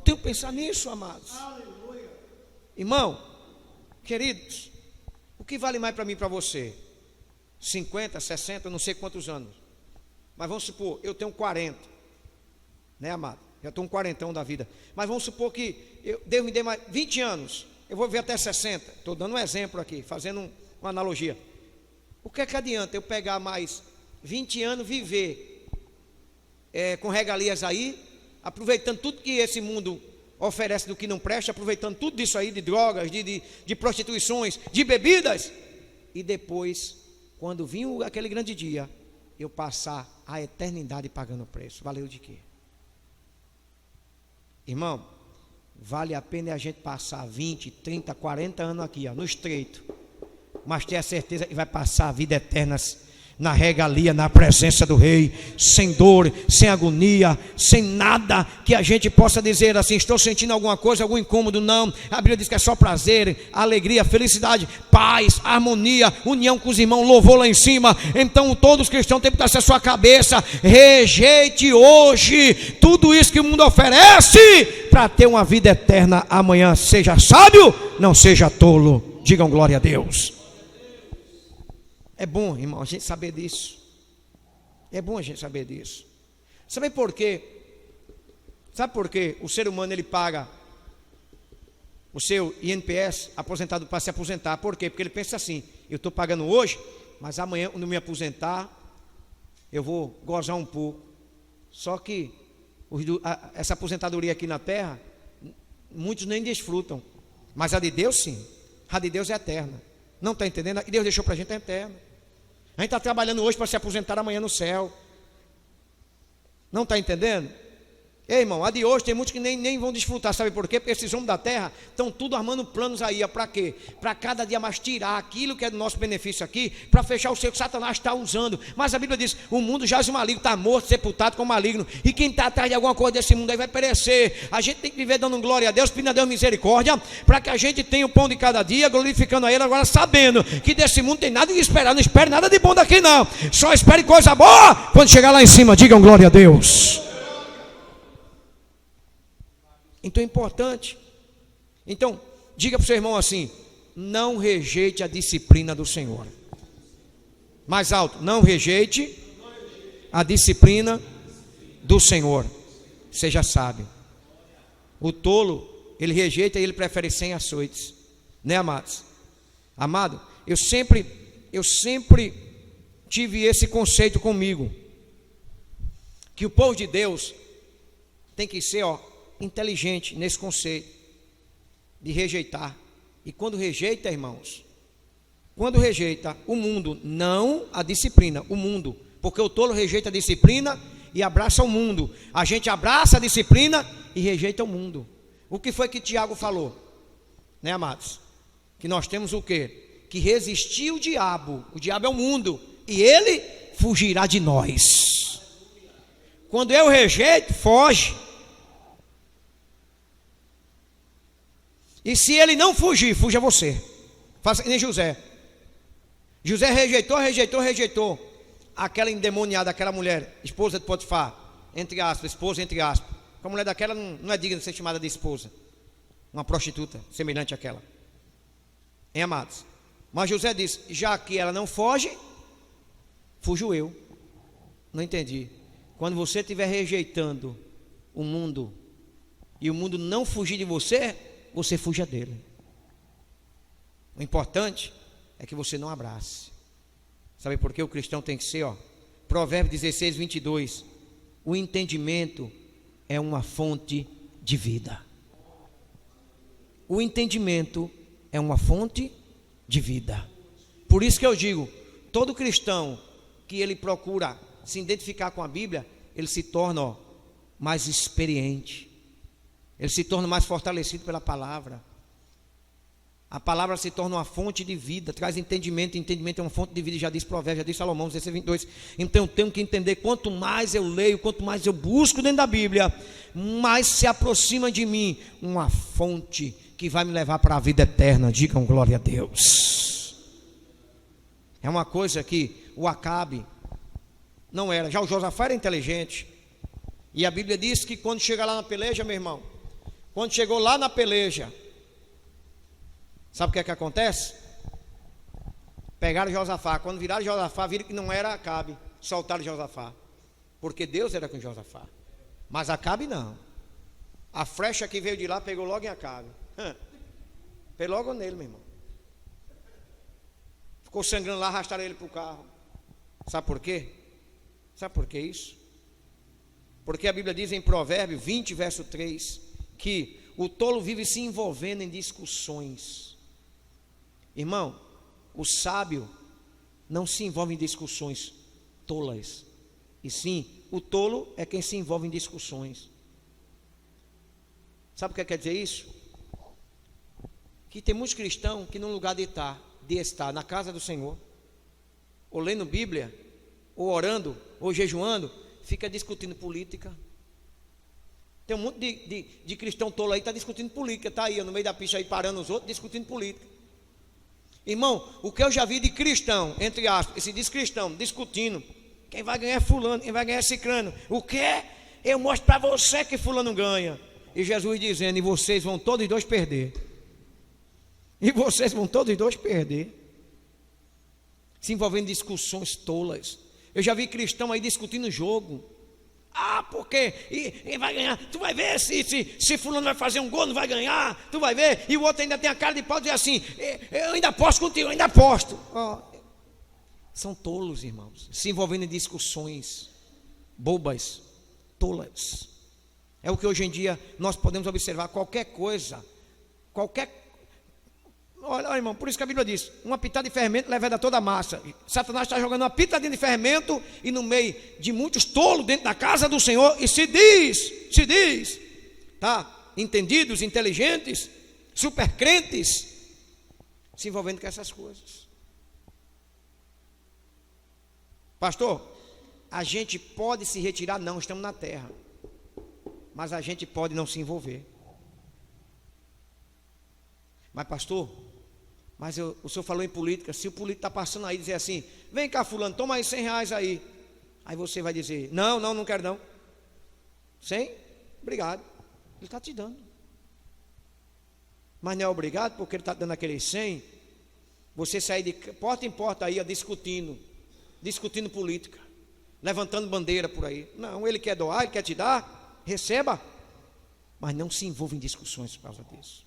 tenho que pensar nisso, amados. Irmão, queridos, o que vale mais para mim e para você? 50, 60, não sei quantos anos. Mas vamos supor, eu tenho 40, né, amado? Já estou um quarentão da vida. Mas vamos supor que Deus me dê mais 20 anos. Eu vou viver até 60. Estou dando um exemplo aqui, fazendo uma analogia. O que é que adianta eu pegar mais 20 anos, viver com regalias aí, aproveitando tudo que esse mundo oferece do que não presta, aproveitando tudo isso aí, de drogas, de prostituições, de bebidas, e depois, quando vir aquele grande dia, eu passar a eternidade pagando o preço. Valeu de quê? Irmão, vale a pena a gente passar 20, 30, 40 anos aqui, no estreito, mas ter a certeza que vai passar a vida eterna na regalia, na presença do Rei, sem dor, sem agonia, sem nada que a gente possa dizer assim, estou sentindo alguma coisa, algum incômodo. Não, a Bíblia diz que é só prazer, alegria, felicidade, paz, harmonia, união com os irmãos, louvor lá em cima. Então todos os cristãos têm que estar na sua cabeça, rejeite hoje tudo isso que o mundo oferece, para ter uma vida eterna amanhã. Seja sábio, não seja tolo. Digam glória a Deus. É bom, irmão, a gente saber disso. É bom a gente saber disso. Sabe por quê? Sabe por quê? O ser humano, ele paga o seu INPS aposentado para se aposentar. Por quê? Porque ele pensa assim, eu estou pagando hoje, mas amanhã, quando me aposentar, eu vou gozar um pouco. Só que essa aposentadoria aqui na terra, muitos nem desfrutam. Mas a de Deus, sim. A de Deus é eterna. Não está entendendo? E Deus deixou para a gente, é eterno. A gente está trabalhando hoje para se aposentar amanhã no céu. Não está entendendo? Ei, irmão, a de hoje tem muitos que nem vão desfrutar. Sabe por quê? Porque esses homens da terra estão tudo armando planos aí. Para quê? Para cada dia mais tirar aquilo que é do nosso benefício aqui, para fechar o seu que Satanás está usando. Mas a Bíblia diz, o mundo jaz o maligno, está morto, sepultado com o maligno. E quem está atrás de alguma coisa desse mundo aí vai perecer. A gente tem que viver dando glória a Deus, pedindo a Deus misericórdia, para que a gente tenha o pão de cada dia, glorificando a Ele. Agora sabendo que desse mundo tem nada de esperar. Não espere nada de bom daqui não. Só espere coisa boa quando chegar lá em cima. Digam glória a Deus. Então é importante. Então, diga para o seu irmão assim: não rejeite a disciplina do Senhor. Mais alto: não rejeite a disciplina do Senhor. Seja sábio. O tolo, ele rejeita e ele prefere 100 açoites. Né, amados? Amado, eu sempre tive esse conceito comigo, que o povo de Deus tem que ser, inteligente nesse conceito de rejeitar. E quando rejeita, irmãos, quando rejeita o mundo, não a disciplina, o mundo, porque o tolo rejeita a disciplina e abraça o mundo. A gente abraça a disciplina e rejeita o mundo. O que foi que Tiago falou, né, amados? Que nós temos o quê? Que resistir o diabo é o mundo, e ele fugirá de nós. Quando eu rejeito, foge. E se ele não fugir, fuja você. Faça que nem José. José rejeitou aquela endemoniada, aquela mulher, esposa de Potifar, entre aspas, esposa entre aspas. A mulher daquela não é digna de ser chamada de esposa. Uma prostituta, semelhante àquela. Hein, amados? Mas José disse, já que ela não foge, fujo eu. Não entendi. Quando você estiver rejeitando o mundo, e o mundo não fugir de você, você fuja dele. O importante é que você não abrace. Sabe por que o cristão tem que ser? Provérbios 16, 22. O entendimento é uma fonte de vida. O entendimento é uma fonte de vida. Por isso que eu digo, todo cristão que ele procura se identificar com a Bíblia, ele se torna mais experiente. Ele se torna mais fortalecido pela palavra. A palavra se torna uma fonte de vida, traz entendimento. Entendimento é uma fonte de vida, já diz Provérbios, já diz Salomão, 16, 22. Então eu tenho que entender, quanto mais eu leio, quanto mais eu busco dentro da Bíblia, mais se aproxima de mim uma fonte que vai me levar para a vida eterna. Digam glória a Deus. É uma coisa que o Acabe não era. Já o Josafá era inteligente. E a Bíblia diz que quando chega lá na peleja, meu irmão, Quando chegou lá na peleja, sabe o que é que acontece? Pegaram Josafá. Quando viraram Josafá, viram que não era Acabe. Soltaram Josafá. Porque Deus era com Josafá. Mas Acabe não. A flecha que veio de lá pegou logo em Acabe. Pegou logo nele, meu irmão. Ficou sangrando lá, arrastaram ele para o carro. Sabe por quê? Sabe por que isso? Porque a Bíblia diz em Provérbios 20, verso 3, que o tolo vive se envolvendo em discussões. Irmão, o sábio não se envolve em discussões tolas. E sim, o tolo é quem se envolve em discussões. Sabe o que quer dizer isso? Que tem muitos cristãos que no lugar de estar na casa do Senhor, ou lendo Bíblia, ou orando, ou jejuando, fica discutindo política. Tem um monte de cristão tolo aí que está discutindo política, está aí no meio da pista aí parando os outros, discutindo política. Irmão, o que eu já vi de cristão, entre aspas, esse diz cristão, discutindo, quem vai ganhar é fulano, quem vai ganhar é ciclano. O que? Eu mostro para você que fulano ganha. E Jesus dizendo, e vocês vão todos dois perder. E vocês vão todos dois perder. Se envolvendo em discussões tolas. Eu já vi cristão aí discutindo jogo. Ah, porque e vai ganhar? Tu vai ver se fulano vai fazer um gol, não vai ganhar. Tu vai ver. E o outro ainda tem a cara de pau de dizer assim, eu ainda aposto contigo, eu ainda aposto. Oh, são tolos, irmãos. Se envolvendo em discussões bobas, tolas. É o que hoje em dia nós podemos observar. Qualquer coisa, olha, irmão, por isso que a Bíblia diz, uma pitada de fermento leva toda a massa. Satanás está jogando uma pitadinha de fermento e no meio de muitos tolos dentro da casa do Senhor, e se diz, tá? Entendidos, inteligentes, super crentes, se envolvendo com essas coisas. Pastor, a gente pode se retirar? Não, estamos na terra. Mas a gente pode não se envolver. Mas pastor, o senhor falou em política. Se o político está passando aí, dizer assim, vem cá fulano, toma aí R$100 aí. Aí você vai dizer, não quero não. 100? Obrigado. Ele está te dando. Mas não é obrigado, porque ele está dando aqueles 100. Você sair de porta em porta aí, discutindo política, levantando bandeira por aí. Não, ele quer doar, ele quer te dar. Receba, mas não se envolva em discussões por causa disso.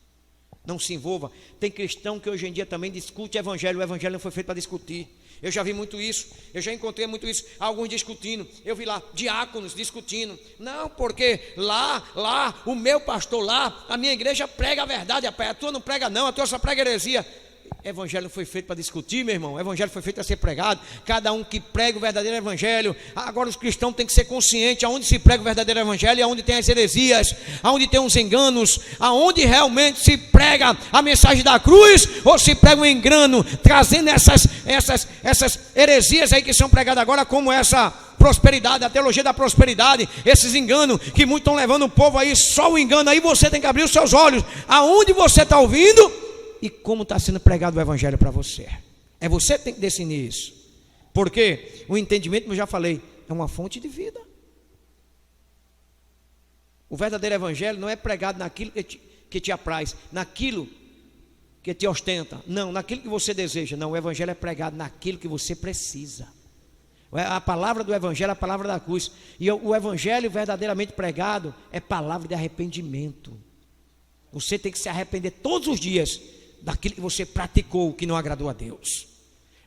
Não se envolva. Tem cristão que hoje em dia também discute evangelho. O evangelho não foi feito para discutir. Eu já vi muito isso. Eu já encontrei muito isso. Alguns discutindo. Eu vi lá diáconos discutindo. Não, porque lá, o meu pastor lá, a minha igreja prega a verdade. A tua não prega não, a tua só prega heresia. Evangelho não foi feito para discutir, meu irmão. O evangelho foi feito para ser pregado. Cada um que prega o verdadeiro evangelho. Agora os cristãos têm que ser conscientes aonde se prega o verdadeiro evangelho, aonde tem as heresias, aonde tem os enganos, aonde realmente se prega a mensagem da cruz, ou se prega um engano, trazendo essas heresias aí que são pregadas agora, como essa prosperidade, a teologia da prosperidade, esses enganos que muitos estão levando o povo aí, só o engano. Aí você tem que abrir os seus olhos aonde você está ouvindo e como está sendo pregado o evangelho para você. É você que tem que decidir isso. Porque o entendimento, como eu já falei, é uma fonte de vida. O verdadeiro evangelho não é pregado naquilo que te apraz, naquilo que te ostenta, não, naquilo que você deseja. Não, o evangelho é pregado naquilo que você precisa. A palavra do evangelho é a palavra da cruz. E o evangelho verdadeiramente pregado é palavra de arrependimento. Você tem que se arrepender todos os dias daquilo que você praticou que não agradou a Deus.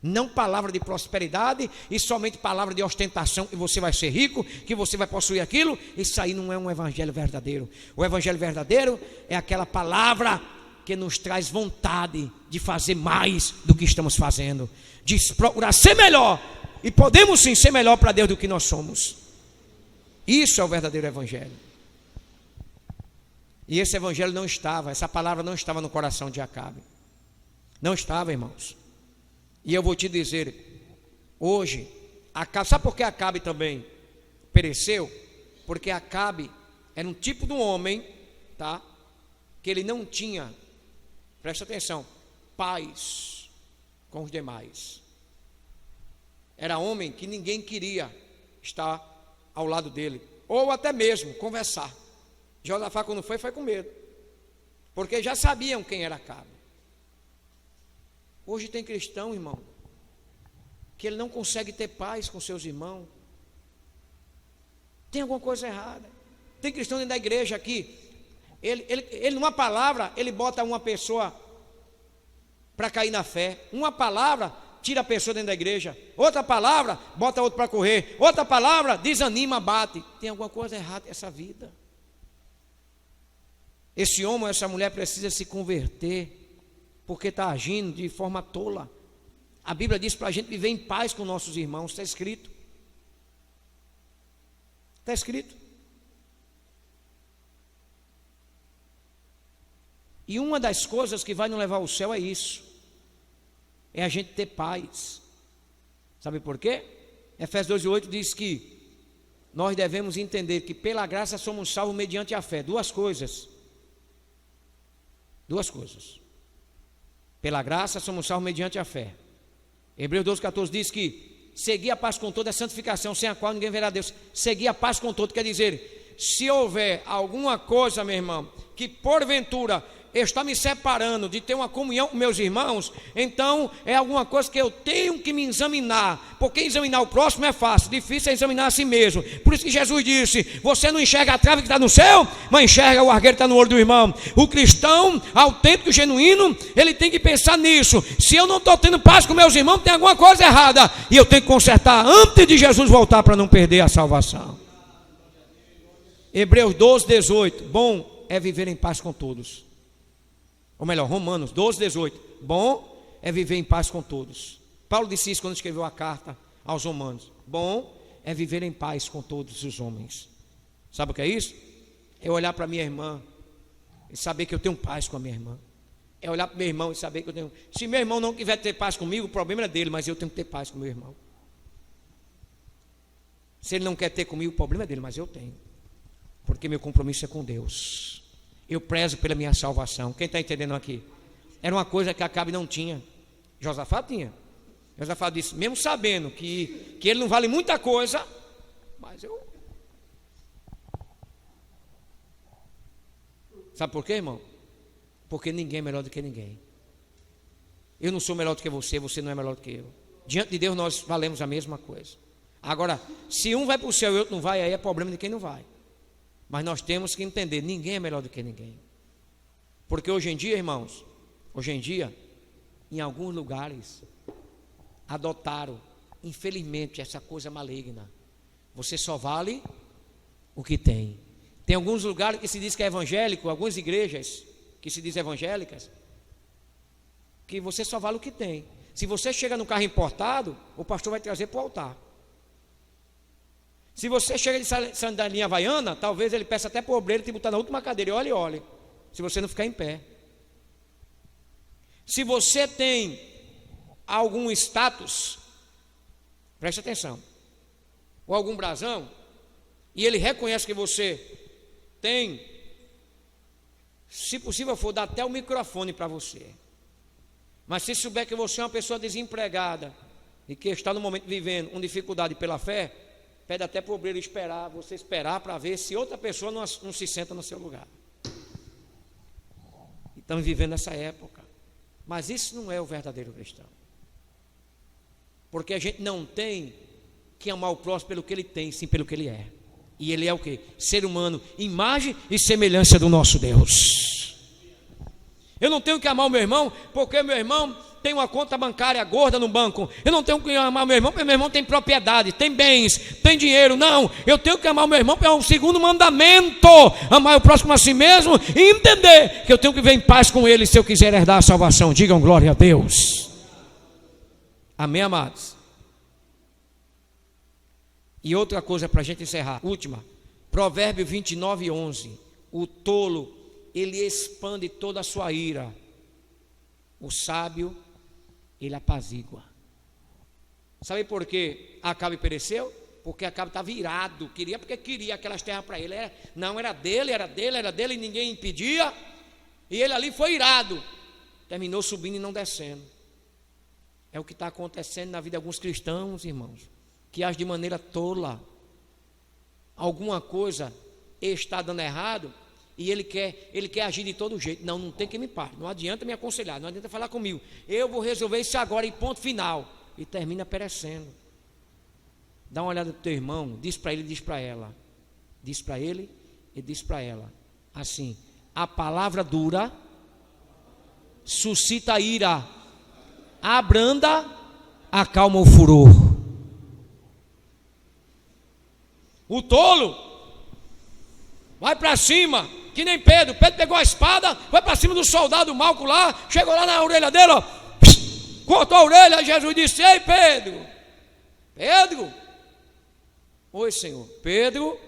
Não palavra de prosperidade e somente palavra de ostentação, que você vai ser rico, que você vai possuir aquilo. Isso aí não é um evangelho verdadeiro. O evangelho verdadeiro é aquela palavra que nos traz vontade de fazer mais do que estamos fazendo, de procurar ser melhor, e podemos sim ser melhor para Deus do que nós somos. Isso é o verdadeiro evangelho. E esse evangelho não estava, essa palavra não estava no coração de Acabe. Não estava, irmãos. E eu vou te dizer, hoje, Acabe, sabe por que Acabe também pereceu? Porque Acabe era um tipo de um homem, tá? Que ele não tinha, presta atenção, paz com os demais. Era homem que ninguém queria estar ao lado dele, ou até mesmo conversar. Josafá, quando foi com medo. porque já sabiam quem era Acabe. Hoje tem cristão, irmão, que ele não consegue ter paz com seus irmãos. Tem alguma coisa errada. Tem cristão dentro da igreja aqui, ele numa palavra, ele bota uma pessoa para cair na fé. Uma palavra tira a pessoa dentro da igreja. Outra palavra bota outro para correr. Outra palavra desanima, bate. Tem alguma coisa errada nessa vida. Esse homem ou essa mulher precisa se converter, porque está agindo de forma tola. A Bíblia diz para a gente viver em paz com nossos irmãos. Está escrito. Está escrito. E uma das coisas que vai nos levar ao céu é isso. É a gente ter paz. Sabe por quê? Efésios 2:8 diz que nós devemos entender que pela graça somos salvos mediante a fé. Duas coisas. Pela graça somos salvos mediante a fé. Hebreus 12:14 diz que seguir a paz com toda a santificação, sem a qual ninguém verá Deus. Seguir a paz com todo quer dizer, se houver alguma coisa, meu irmão, que porventura está me separando de ter uma comunhão com meus irmãos, então é alguma coisa que eu tenho que me examinar, porque examinar o próximo é fácil, difícil é examinar a si mesmo. Por isso que Jesus disse, você não enxerga a trave que está no céu, mas enxerga o argueiro que está no olho do irmão. O cristão autêntico e genuíno, ele tem que pensar nisso. Se eu não estou tendo paz com meus irmãos, tem alguma coisa errada, e eu tenho que consertar antes de Jesus voltar, para não perder a salvação. Hebreus 12:18, bom é viver em paz com todos. Ou melhor, Romanos 12:18, bom é viver em paz com todos. Paulo disse isso quando escreveu a carta aos Romanos. Bom é viver em paz com todos os homens. Sabe o que é isso? É olhar para minha irmã e saber que eu tenho paz com a minha irmã. É olhar para meu irmão e saber que eu tenho. Se meu irmão não quiser ter paz comigo, o problema é dele, mas eu tenho que ter paz com meu irmão. Se ele não quer ter comigo, o problema é dele, mas eu tenho. Porque meu compromisso é com Deus. Eu prezo pela minha salvação. Quem está entendendo aqui? Era uma coisa que Acabe não tinha. Josafá tinha. Josafá disse, mesmo sabendo que ele não vale muita coisa, mas eu... Sabe por quê, irmão? Porque ninguém é melhor do que ninguém. Eu não sou melhor do que você, você não é melhor do que eu. Diante de Deus nós valemos a mesma coisa. Agora, se um vai para o céu e o outro não vai, aí é problema de quem não vai. Mas nós temos que entender, ninguém é melhor do que ninguém. Porque hoje em dia, irmãos, em alguns lugares, adotaram, infelizmente, essa coisa maligna. Você só vale o que tem. Tem alguns lugares que se diz que é evangélico, algumas igrejas que se diz evangélicas, que você só vale o que tem. Se você chega no carro importado, o pastor vai trazer para o altar. Se você chega de sandalinha havaiana, talvez ele peça até para o obreiro te botar na última cadeira e olhe, se você não ficar em pé. Se você tem algum status, preste atenção, ou algum brasão, e ele reconhece que você tem, se possível for, dá até o microfone para você. Mas se souber que você é uma pessoa desempregada e que está no momento vivendo uma dificuldade pela fé, pede até para o obreiro esperar, você esperar para ver se outra pessoa não se senta no seu lugar. Estamos vivendo essa época. Mas isso não é o verdadeiro cristão. Porque a gente não tem que amar o próximo pelo que ele tem, sim pelo que ele é. E ele é o quê? Ser humano, imagem e semelhança do nosso Deus. Eu não tenho que amar o meu irmão, porque meu irmão tem uma conta bancária gorda no banco. Eu não tenho que amar o meu irmão, porque meu irmão tem propriedade, tem bens, tem dinheiro. Não, eu tenho que amar o meu irmão, porque é um segundo mandamento. Amar o próximo a si mesmo e entender que eu tenho que viver em paz com ele se eu quiser herdar a salvação. Digam glória a Deus. Amém, amados? E outra coisa para a gente encerrar, última, Provérbio 29:11. O tolo, ele expande toda a sua ira. O sábio, ele apazigua. Sabe por que Acabe pereceu? Porque Acabe estava virado, porque queria aquelas terras para ele. Não era dele, e ninguém impedia. E ele ali foi irado. Terminou subindo e não descendo. É o que está acontecendo na vida de alguns cristãos, irmãos, que agem de maneira tola. Alguma coisa está dando errado, E ele quer agir de todo jeito. Não tem que me parar. Não adianta me aconselhar, não adianta falar comigo. Eu vou resolver isso agora e ponto final. E termina perecendo. Dá uma olhada pro teu irmão, diz para ele, diz para ela. Diz para ele e diz para ela. Assim, a palavra dura suscita ira, abranda, acalma o furor. O tolo vai para cima, que nem Pedro. Pedro pegou a espada, foi para cima do soldado Malco lá, chegou lá na orelha dele, ó, cortou a orelha. Aí Jesus disse: ei, Pedro, Pedro, oi, Senhor. Pedro,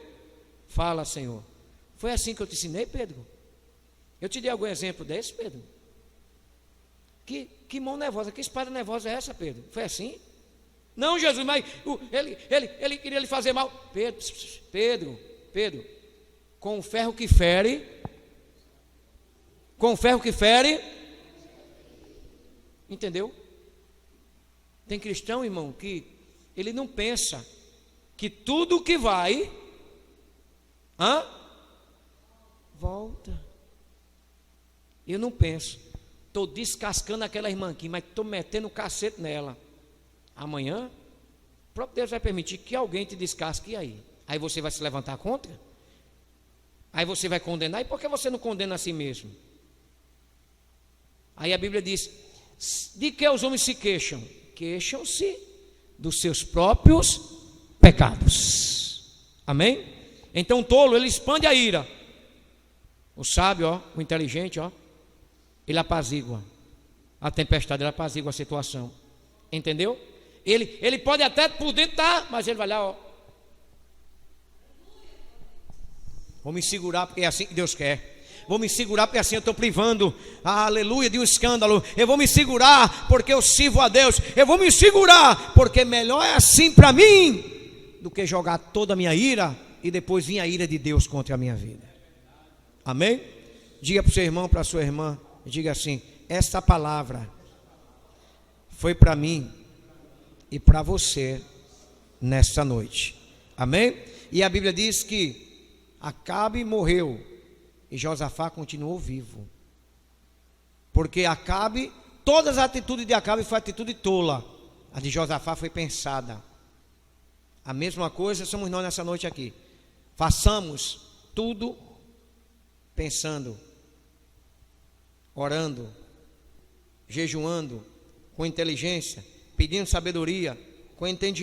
fala, Senhor. Foi assim que eu te ensinei, Pedro? Eu te dei algum exemplo desse, Pedro? Que mão nervosa, que espada nervosa é essa, Pedro? Foi assim? Não, Jesus, mas ele queria lhe fazer mal. Pedro, com o ferro que fere, entendeu? Tem cristão, irmão, que ele não pensa que tudo que vai, volta. Eu não penso, estou descascando aquela irmã aqui, mas estou metendo o cacete nela. Amanhã, o próprio Deus vai permitir que alguém te descasque, e aí? Aí você vai se levantar contra? Aí você vai condenar? E por que você não condena a si mesmo? Aí a Bíblia diz: de que os homens se queixam? Queixam-se dos seus próprios pecados. Amém? Então o tolo, ele expande a ira. O sábio, o inteligente, ele apazigua a tempestade, ele apazigua a situação. Entendeu? Ele pode até por dentro estar, mas ele vai lá, vou me segurar porque é assim que Deus quer. Vou me segurar porque assim eu estou privando, aleluia, de um escândalo. Eu vou me segurar porque eu sirvo a Deus. Eu vou me segurar porque melhor é assim para mim do que jogar toda a minha ira e depois vir a ira de Deus contra a minha vida. Amém? Diga para o seu irmão, para a sua irmã, diga assim: esta palavra foi para mim e para você nesta noite. Amém? E a Bíblia diz que Acabe morreu e Josafá continuou vivo. Porque Acabe, todas as atitudes de Acabe foi atitude tola. A de Josafá foi pensada. A mesma coisa somos nós nessa noite aqui. Façamos tudo pensando, orando, jejuando, com inteligência, pedindo sabedoria, com entendimento.